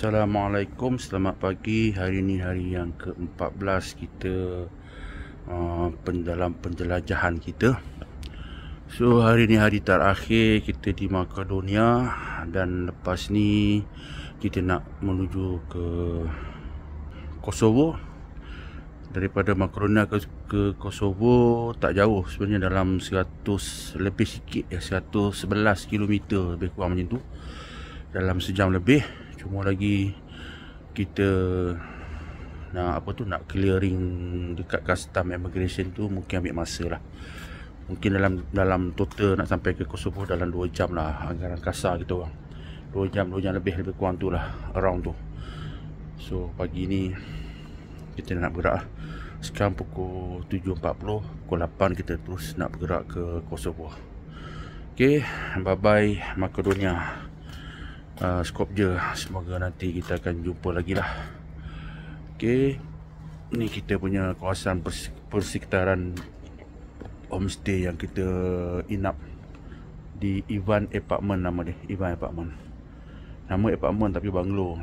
Assalamualaikum, selamat pagi. Hari ini hari yang ke-14 kita dalam penjelajahan kita. So hari ini hari terakhir kita di Makedonia, dan lepas ni kita nak menuju ke Kosovo. Daripada Makedonia ke Kosovo tak jauh sebenarnya, dalam 100 lebih sikit ya, 111 km lebih kurang macam tu, dalam sejam lebih. Cuma lagi kita nak clearing dekat custom immigration tu, mungkin ambil masa lah. Mungkin dalam total nak sampai ke Kosovo dalam 2 jam lah, anggaran kasar kita orang. 2 jam lebih kurang tu lah, around tu. So pagi ni kita nak bergerak lah. Sekarang pukul 7.40, pukul 8 kita terus nak bergerak ke Kosovo. Okay, bye bye Makedonia, Skopje. Semoga nanti kita akan jumpa lagi lah. Okay, ni kita punya kawasan persekitaran homestay yang kita inap di Ivan Apartment. Nama dia Ivan Apartment. Nama apartment tapi banglo.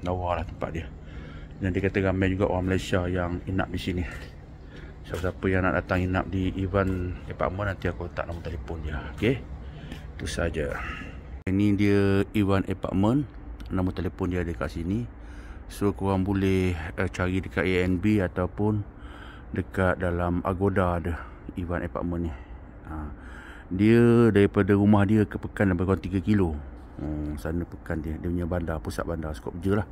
Lawa lah tempat dia. Dan dia kata ramai juga orang Malaysia yang inap di sini. Siapa-siapa yang nak datang inap di Ivan Apartment, nanti aku letak nombor telefon dia. Okay, itu saja. Ini dia Ivan Apartment, nombor telefon dia ada kat sini. So korang boleh cari dekat ANB ataupun dekat dalam Agoda ada Ivan Apartment ni. Dia daripada rumah dia ke Pekan lebih kurang 3 kilo. Sana Pekan dia punya bandar, pusat bandar Skopje lah.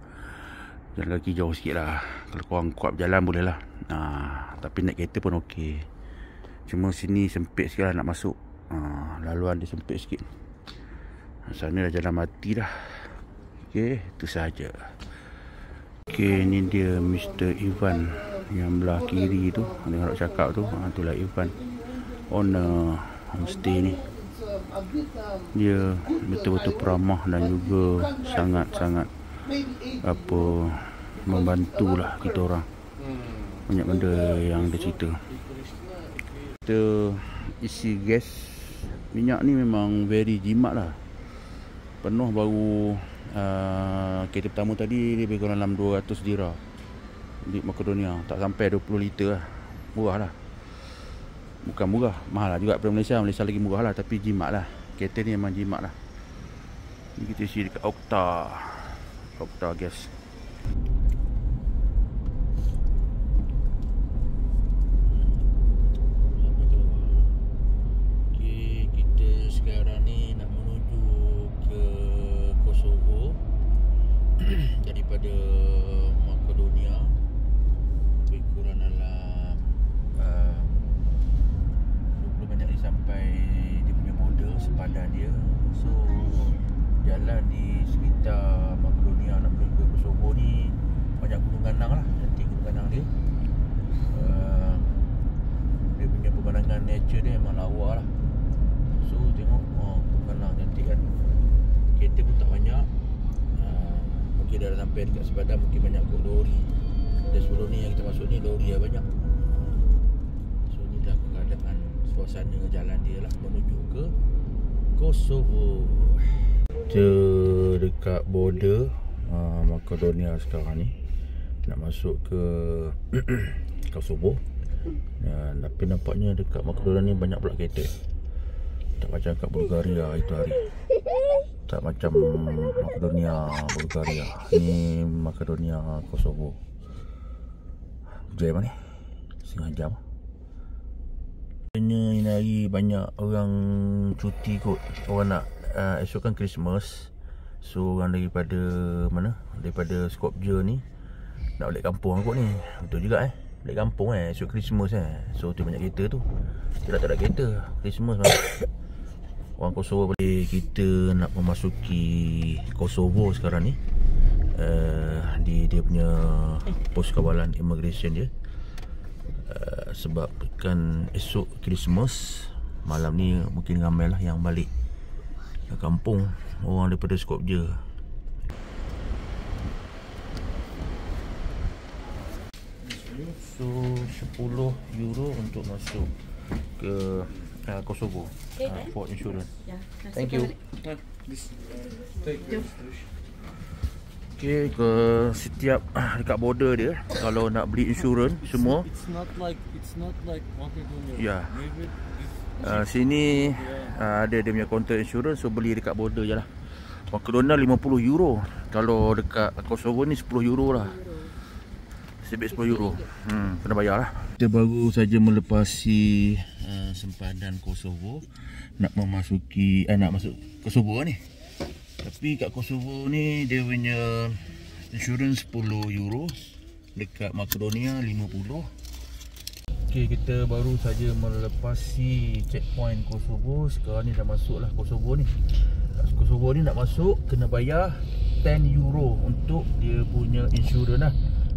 Jalan kaki jauh sikit lah. Kalau korang kuat berjalan boleh lah. Tapi naik kereta pun okey. Cuma sini sempit sikit lah nak masuk. Laluan dia sempit sikit. Sana dah jalan mati dah. Okey, itu sahaja. Okey, ni dia Mr. Ivan yang belah kiri tu. Dengar orang cakap tu, itulah Ivan, owner homestay ni. Dia betul-betul peramah dan juga sangat-sangat membantulah kita orang. Banyak benda yang dia cerita. Kita isi gas minyak ni memang very jimat lah. Penuh baru kereta pertama tadi lebih kurang dalam 200 dirham di Makedonia. Tak sampai 20 liter lah. Murah lah. Bukan murah, mahal lah juga daripada Malaysia. Malaysia lagi murah lah, tapi jimat lah. Kereta ni memang jimat lah. Ni kita isi dekat Okta gas. Sekarang ni nak menuju ke Kosovo daripada Makedonia, lebih kurang dalam 20 minit lagi sampai dia punya border, sepadan dia. So jalan di sekitar Makedonia nak menuju ke Kosovo ni banyak gunung ganang lah. Nanti gunung ganang dia, dia punya pemandangan nature dia memang lawa lah. So tengok, pemanang cantik kan. Kereta pun tak banyak. Mungkin dah sampai dekat sepadan, mungkin banyak kot lori. Dan sebelum ni yang kita masuk ni, lori dah banyak. So ni dah keadaan suasana jalan dia lah menuju ke Kosovo. Kita dekat border Makedonia sekarang ni, nak masuk ke Kosovo. Tapi nampaknya dekat Makedonia ni banyak pula kereta. Tak macam kat Bulgaria itu hari. Tak macam Makedonia, Bulgaria. Ni Makedonia, Kosovo. Jam ni? Setengah jam. Ini hari banyak orang cuti kot. Orang nak esok kan Christmas. So orang daripada mana? Daripada Skopje ni nak balik kampung kot ni. Betul juga balik kampung esok Christmas So tu banyak kereta tu. Kita tak ada kereta Christmas mana. Orang Kosovo boleh. Kita nak memasuki Kosovo sekarang ni, di dia punya pos kawalan immigration dia. Sebab kan esok Christmas, malam ni mungkin ramai lah yang balik ke kampung, orang daripada Skopje. So 10 euro untuk masuk ke Kosovo. For insurance. Yeah. Thank you. Okay, ke setiap dekat border dia kalau nak beli insurans semua. It's not like Makedonia. Ya. Maybe Sini ada dia punya counter insurans, so beli dekat border je lah. Makedonia 50 euro. Kalau dekat Kosovo ni 10 euro lah. Sebab 10 euro. Kena bayar lah. Kita baru saja melepasi sempadan Kosovo. Nak masuk Kosovo ni. Tapi kat Kosovo ni dia punya insurans 10 euro. Dekat Makedonia 50. Okay, kita baru saja melepasi checkpoint Kosovo. Sekarang ni dah masuk lah Kosovo ni. Kosovo ni nak masuk kena bayar 10 euro untuk dia punya insurans lah.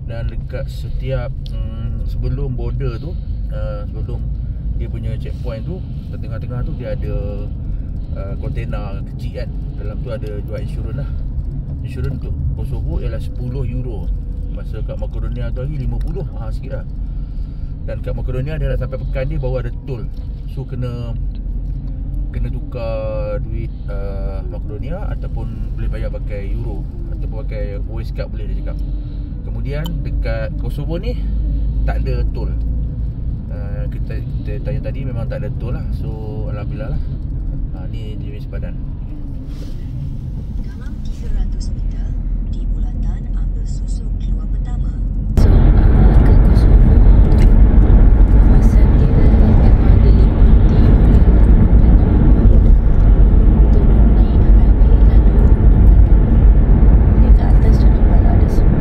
Dan dekat setiap sebelum border tu, sebelum dia punya checkpoint tu, kat tengah-tengah tu dia ada kontena kecil kan. Dalam tu ada jual insurans lah. Insurans untuk Kosovo ialah 10 euro. Masa kat Makedonia tu lagi 50, sikit lah. Dan kat Makedonia dia nak sampai pekan dia baru ada tol. So kena tukar duit Makedonia ataupun boleh bayar pakai euro ataupun pakai OS card boleh dia cakap. Kemudian dekat Kosovo ni tak ada tol. Kita tanya tadi memang tak ada tol lah. So alhamdulillah lah. Ni jenis sempadan. Dalam 300 meter di bulatan ambil susuk keluar pertama. Ke Kosovo, kawasan dia memang diliputi oleh turun naik highway, lalu dekat atas tu nampak ada semua.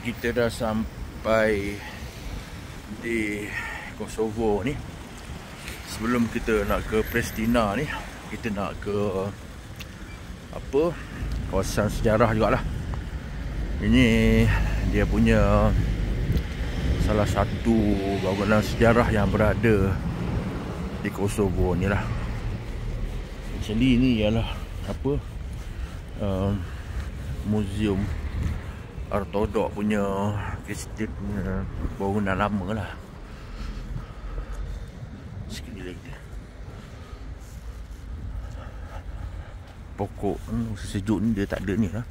Kita dah sampai di Kosovo ni. Sebelum kita nak ke Pristina ni, kita nak ke kawasan sejarah jugalah. Ini dia punya salah satu bangunan sejarah yang berada di Kosovo ni lah. Actually ni ialah muzium Ortodok punya Kristian punya bangunan lama lah. Sekali lagi pokok sejuk ni dia tak ada ni lah.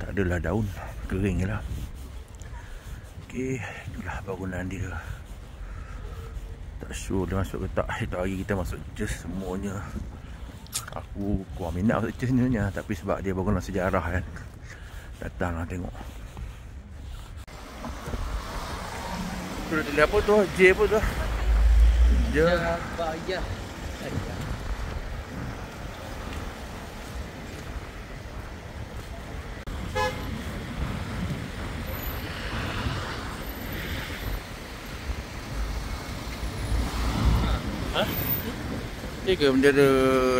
Tak adalah daun, kering je lah. Okay, itulah bangunan dia. Tak sure dia masuk ke tak. Itu hari kita masuk church semuanya. Aku kurang minat masuk church ni, tapi sebab dia bangunan sejarah kan, datanglah tengok. Tu dah tulis apa tu? J apa tu? Jabayah. Ni ke bendera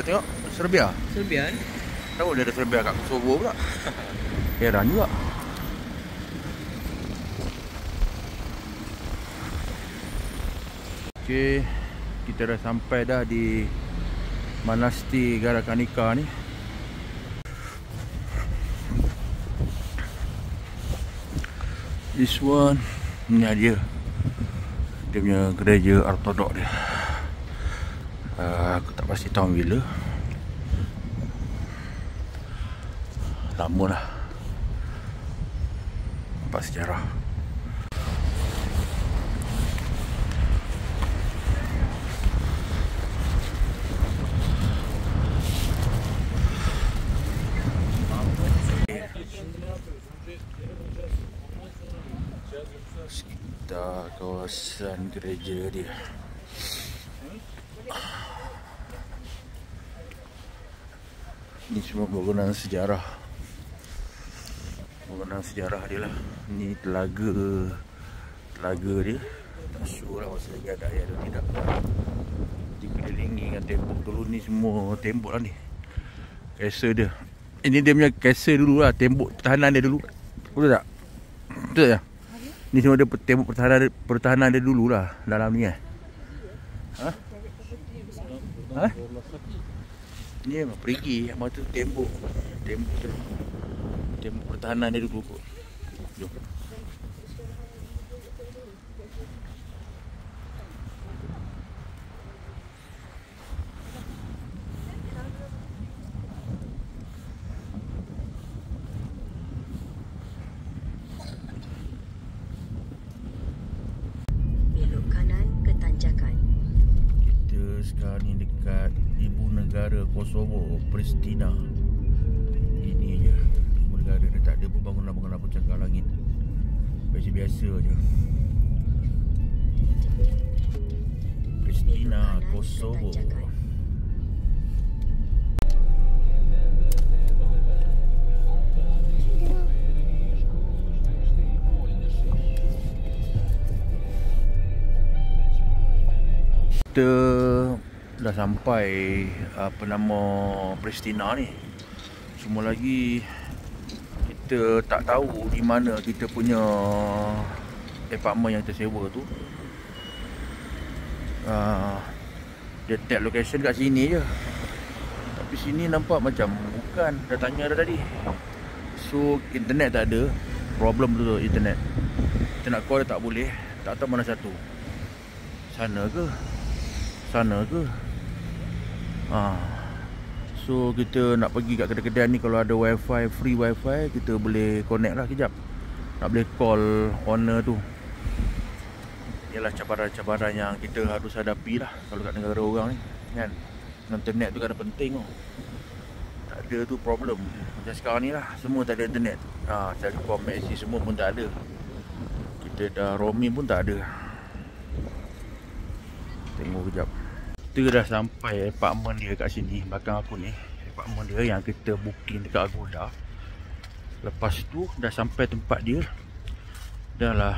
tengok Serbia? Serbia kan? Tahu dia ada Serbia kat Kosovo pula. Heran juga. Okey, kita dah sampai dah di Manastir Garakanica ni. This one, ni dia. Dia punya gereja Ortodok dia. Aku tak pasti tahun bila. Lama lah. Nampak sejarah. Sekitar kawasan gereja dia. Ni semua bangunan sejarah. Bangunan sejarah dia lah. Ni telaga dia. Tak sure lah masa lagi ada air atau tidak. Dikelilingi dengan tembok. Dulu ni semua tembok lah ni. Castle dia. Ini dia punya castle dulu lah. Tembok pertahanan dia dulu. Betul tak? Betul tak? Ni semua dia tembok pertahanan dia dulu lah. Dalam ni Ha? Ha? Ni memang perigi. Yang tu tembok. Tembok tu. Tembok pertahanan dia dulu kot. Jom. Belok kanan ke tanjakan. Kita sekarang ni dekat ibu negara Kosovo, Pristina. Ini je ibu negara. Dia tak ada bangunan-bangunan puncak langit. Biasa-biasa je. Pristina, Kosovo. Kita dah sampai apa nama Pristina ni. Cuma lagi kita tak tahu di mana kita punya apartment yang tersewa tu. Dia tag location kat sini je. Tapi sini nampak macam bukan. Dah tanya dah tadi. So internet tak ada. Problem tu internet. Kita nak call tak boleh. Tak tahu mana satu. Sana ke? Sana ke? So kita nak pergi kat kedai-kedai ni. Kalau ada wifi, free wifi, kita boleh connect lah kejap. Nak boleh call owner tu. Ialah cabaran-cabaran yang kita harus hadapi lah kalau kat negara orang ni kan. Internet tu kan penting tau. Tak ada tu problem. Macam sekarang ni lah, semua tak ada internet. Telkom, Maxi semua pun tak ada. Kita dah roaming pun tak ada. Tengok kejap. Kita dah sampai apartment dia kat sini. Belakang aku ni apartment dia yang kita booking dekat Agoda. Lepas tu dah sampai tempat dia. Dah lah,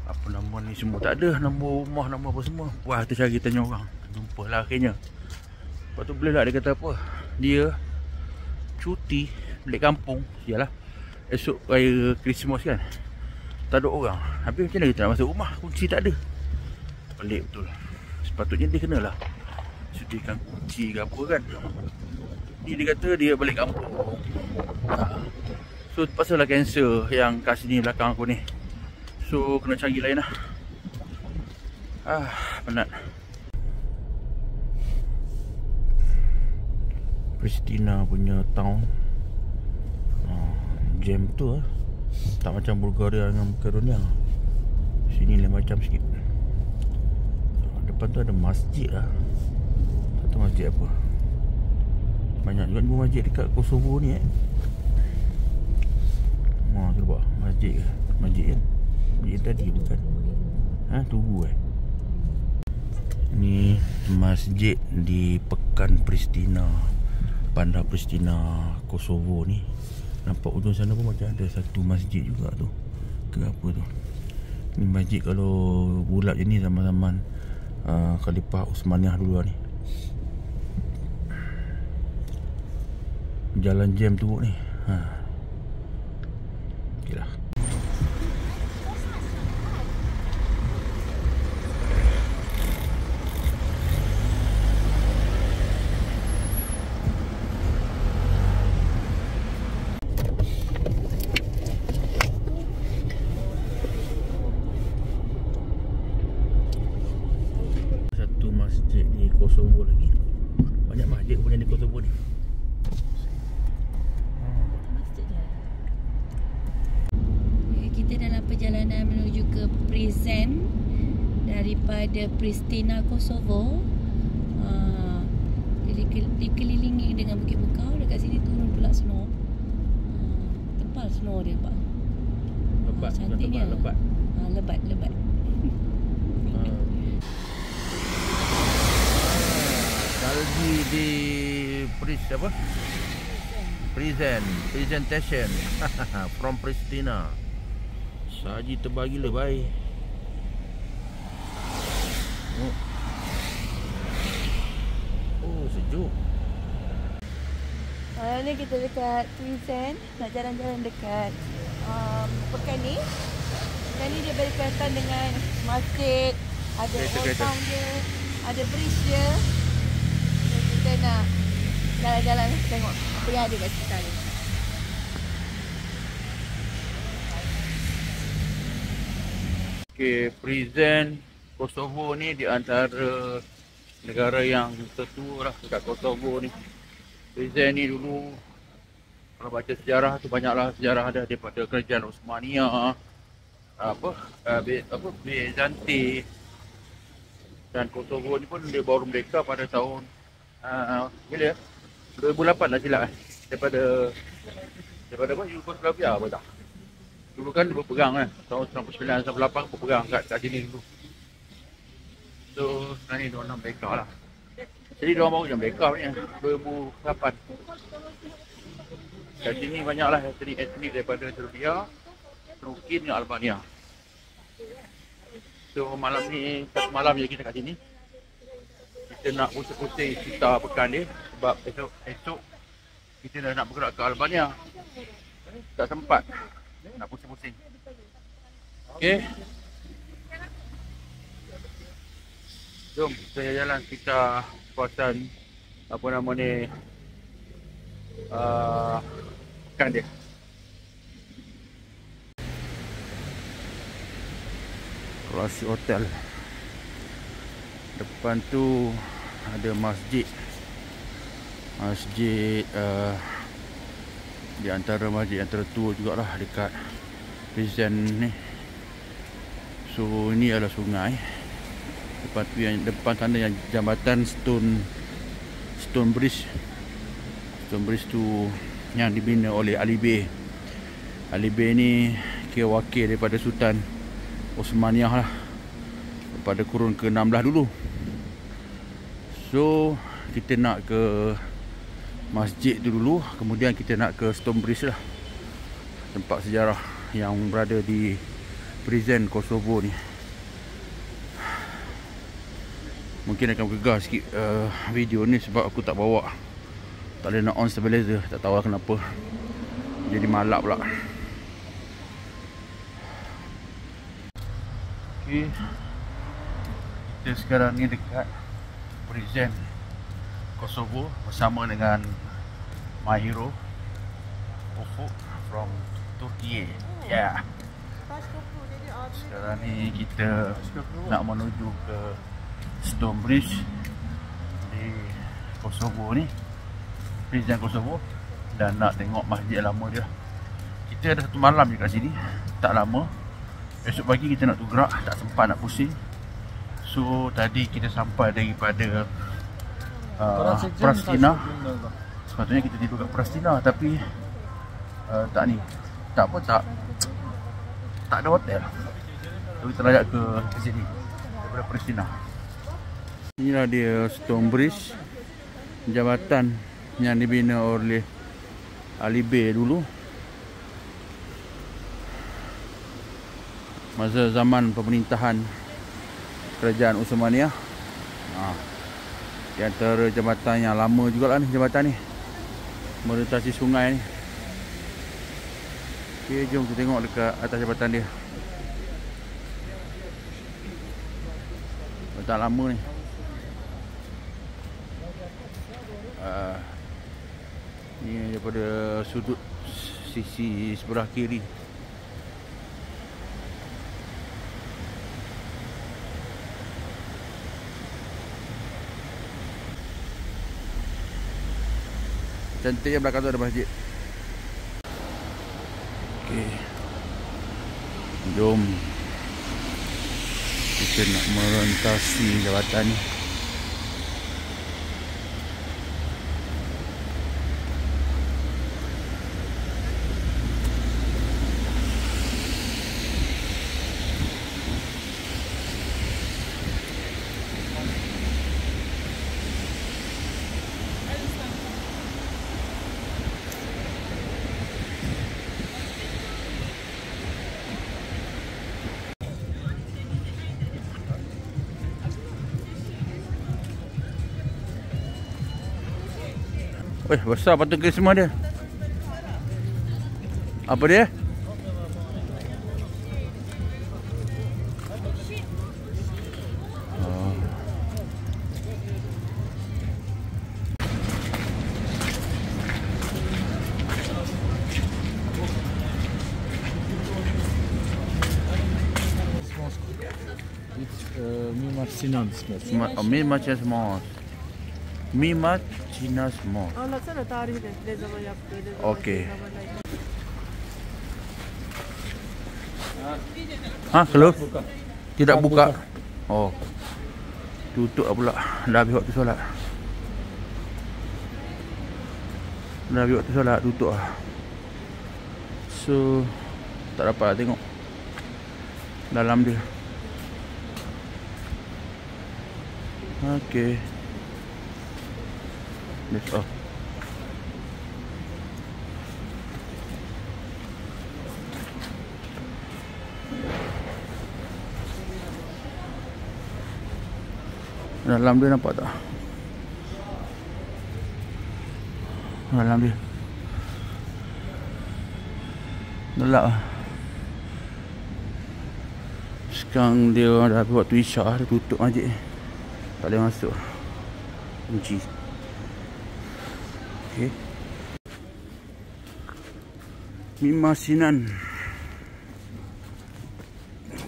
apa nama ni semua tak ada. Nombor rumah, nombor apa semua. Wah, kita cari tanya orang. Jumpa lah akhirnya. Lepas tu boleh lah dia kata apa, dia cuti balik kampung. Yalah, esok raya Christmas kan, tak ada orang. Habis macam mana kita nak masuk rumah, kunci tak ada. Pelik betul. Sepatutnya dia kenalah sediakan kunci ke apa kan. Ni dia kata dia balik kampung. So terpaksa lah cancel yang kat sini belakang aku ni. So kena cari lain lah. Penat. Pristina punya town. Jam tu tak macam Bulgaria dengan Makedonia. Sini lain macam sikit. Depan tu ada masjid lah. Tak tahu masjid apa. Banyak juga masjid dekat Kosovo ni tu nampak masjid ke? Masjid kan? Masjid tadi bukan? Tugu ni masjid di Pekan Pristina, Bandar Pristina, Kosovo ni. Nampak ujung sana pun macam ada satu masjid juga tu. Ke apa tu? Ni masjid kalau bulat je ni zaman-zaman Khalifah Utsmaniyah dulu lah ni. Jalan jam teruk ni. Okey lah. Masjid di Kosovo lagi. Banyak masjid punya di Kosovo ni. Masjid dia. Kita dalam perjalanan menuju ke Prizren daripada Pristina, Kosovo. Dikelilingi dengan bukit bukau. Dekat sini turun pula snow. Tebal snow dia pak. Lebat, cantiknya. lebat. Lebat. Salji di Presentation from Pristina. Saji tebal gila baik. Oh, sejuk. Malam ni kita dekat Prison, nak jalan-jalan dekat pekan ni. Pekan ni dia berdekatan dengan masjid, ada old town dia, ada bridge dia. Dan kita nak jalan-jalan tengok apa yang ada kat sekitar ni. Okay, Prison Kosovo ni di antara negara yang tertua lah dekat Kosovo ni. Prison ni dulu kalau baca sejarah tu banyaklah sejarah ada daripada kerajaan Osmania, Byzantin, dan Kosovo ni pun dia baru merdeka pada tahun bila 2008 lah silap daripada apa Yugoslavia apa tak. Dulu kan dia berperang kan tahun 99-98 berperang kat sini dulu. So sekarang ni diorang merdeka lah. Jadi diorang baru je merdeka ni 2008. Kat sini banyaklah etnik daripada Serbia, Turki dan Albania. So malam ni, satu malam je kita kat sini. Kita nak pusing-pusing cerita pekan ni. Sebab esok kita dah nak bergerak ke Albania. Tak sempat nak pusing-pusing. Okay, jom kita jalan kita kawasan apa nama ni pekan dia. Kelas hotel. Depan tu ada masjid. Masjid di antara masjid yang tertua jugalah dekat Prison ni. So ini adalah sungai. Depan tu yang depan sana yang jambatan Stone Bridge. Stone Bridge tu yang dibina oleh Ali Bey. Ali Bey ni kira wakil daripada Sultan Osmaniah lah pada kurun ke-16 dulu. So kita nak ke masjid tu dulu, kemudian kita nak ke Stone Bridge lah, tempat sejarah yang berada di Prison Kosovo ni. Mungkin akan gegar sikit video ni sebab aku tak bawa, tak boleh nak on stabilizer, tak tahu lah kenapa jadi malap pula. Okay, kita sekarang ni dekat Prison Kosovo bersama dengan my hero Ufuk from Turki. Yeah. Sekarang ni kita nak menuju ke Stone Bridge di Kosovo ni, Prison Kosovo, dan nak tengok masjid lama dia. Kita ada satu malam je kat sini, tak lama. Esok pagi kita nak gerak, tak sempat nak pusing. So tadi kita sampai daripada Pristina. Sepatutnya kita tidur kat Pristina, tapi tak ada hotel. So kita layak ke sini daripada Pristina. Inilah dia Stone Bridge, jambatan yang dibina oleh Ali Bey dulu masa zaman pemerintahan kerajaan Osmania. Di antara jambatan yang lama juga lah ni, jambatan ni melintasi sungai ni. Okay, jom kita tengok dekat atas jambatan dia. Tak lama ni. Ni daripada sudut sisi sebelah kiri. Cantik yang belakang tu ada masjid. Okey, jom kita nak merentasi jambatan ni. Besar patut ke semua dia. Apa dia? Mi Marcinas Mosque. Mi Marcinas Mosque. Allah sana tarih dia dari zaman apa dia. Okey. Ha, close? Tidak buka. Oh. Tutup lah pula. Dah habis waktu solat. Dah habis waktu solat, tutup lah. So, tak dapat tengok dalam dia. Okey. That's all. Dalam dia nampak tak? Dalam dia gelap lah. Sekarang dia dah waktu isyak, dia tutup masjid. Tak boleh masuk. Kunci. Okey. Mi Marcinas.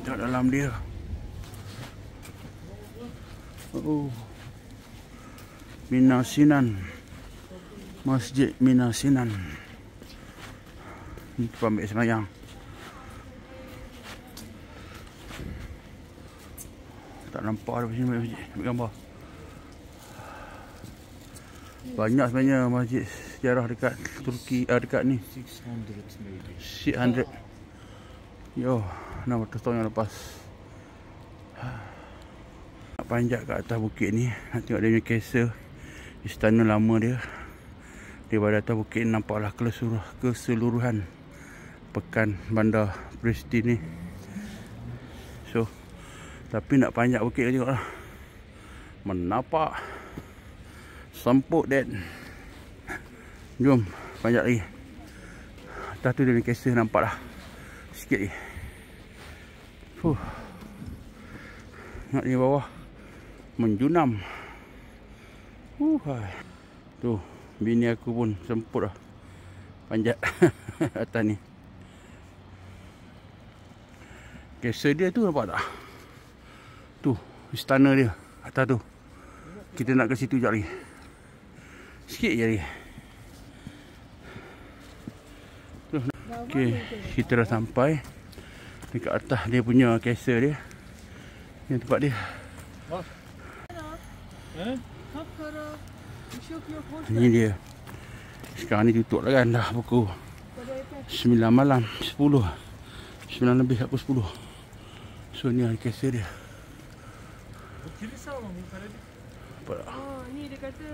Tengok dalam dia. Oh. Mi Marcinas. Masjid Mi Marcinas. Ni tempat ambil semayang. Tak nampak ada sini masjid. Ambil gambar. Banyak sebenarnya masjid sejarah dekat Turki, dekat ni. 600 maybe. 600. Yo, 600 tahun yang lepas. Nak panjat kat atas bukit ni, nak tengok dia punya kisah istana lama dia. Daripada atas bukit nampaklah keseluruhan pekan bandar Pristina ni. So, tapi nak panjat bukit tengok lah. Menapak semput dek. Jom panjat lagi. Atas tu dia punya kisah nampak lah sikit lagi. Nak di bawah menjunam. Tu bini aku pun semput lah panjat atas ni. Kisah dia tu nampak tak? Tu istana dia atas tu. Kita nak ke situ sekejap lagi. Sikit je lagi. Okey, kita dah sampai dekat atas dia punya kisah dia. Ni tempat dia. Ni dia. Sekarang ni tutup lah kan, dah pukul 9 malam, 10. 9 lebih aku 10. So ni kisah dia. Apa tak? Oh, ni dia kata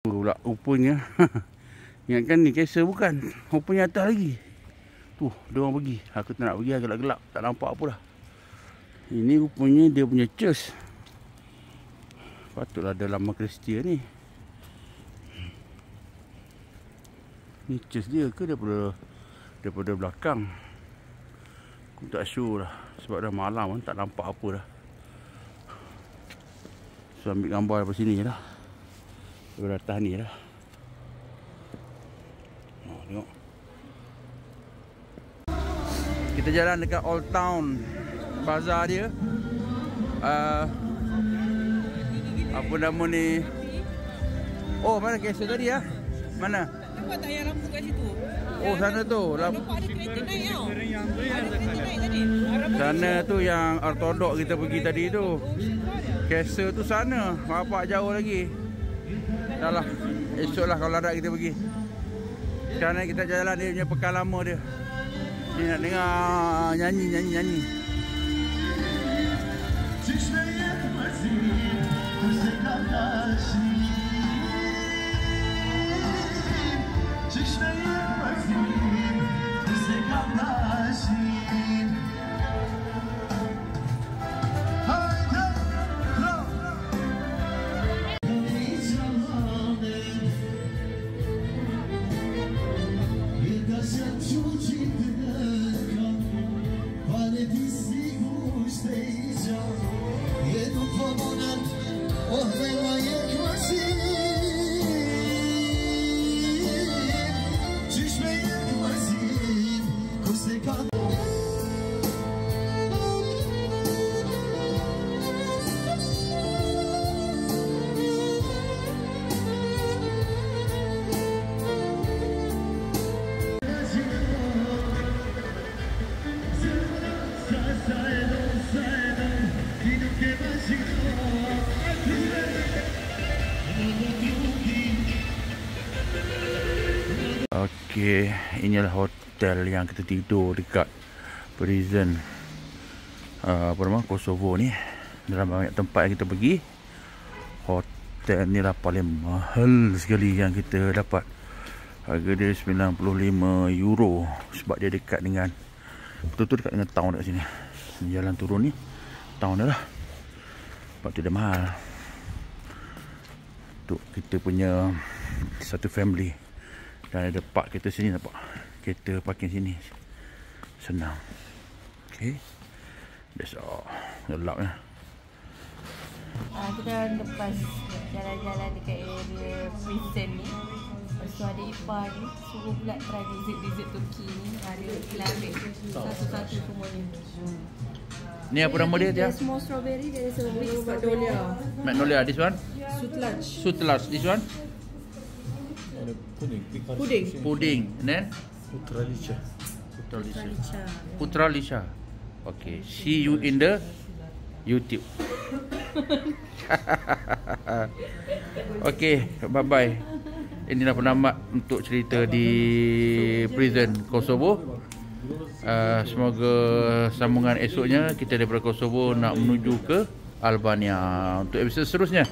Pula rupanya ingatkan ni kisah bukan. Rupanya atas lagi. Tu, dia orang pergi. Aku tak nak pergi, gelap-gelap. Tak nampak apa dah. Ini rupanya dia punya church. Patutlah ada lama Kristian ni. Ni church dia ke daripada belakang? Aku tak sure lah. Sebab dah malam kan, tak nampak apa dah. So ambil gambar daripada sini je lah. Daripada atas ni lah. Oh, tengok. Kita jalan dekat Old Town Bazaar dia. Apa nama ni? Oh, mana kisah tadi ya? Mana? nampak tak yang lampu kat situ? Oh, sana tu. Nampak ada kereta naik tau. Ada kereta naik tadi. Sana tu yang ortodok kita pergi tadi tu. Castle tu sana. Bapak jauh lagi. Dah lah. Esok lah kalau ada kita pergi. Sekarang ni kita jalan dia punya pekan lama dia. Ni nak dengar nyanyi. Okey, inilah hotel yang kita tidur dekat prison Kosovo ni. Dalam banyak tempat yang kita pergi, hotel ni lah paling mahal sekali yang kita dapat. Harga dia 95 euro sebab dia dekat dengan betul-betul dekat dengan town dekat sini. Jalan turun ni town dia lah. Sebab tu dia mahal. Untuk kita punya satu family. Dan ada park kereta sini, nampak? Kereta parking sini. Senang. Okay. That's all. Gelap ya. Kita lepas jalan-jalan dekat area prison ni. Lepas tu ada Ipar ni, suruh pula try visit Turki ni. Ada kita ambil satu-satu semua ni. Ni apa nama dia? The small strawberry, there is a big strawberry. Magnolia, this one? Sutlaj, this one? Pudding. And then? Putra Lisha. Okay, see you in the YouTube. Okay, bye-bye. Inilah penamat untuk cerita di prison Kosovo. Semoga sambungan esoknya kita daripada Kosovo nak menuju ke Albania untuk episod seterusnya.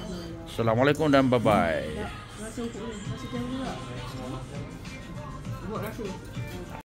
Assalamualaikum dan bye-bye.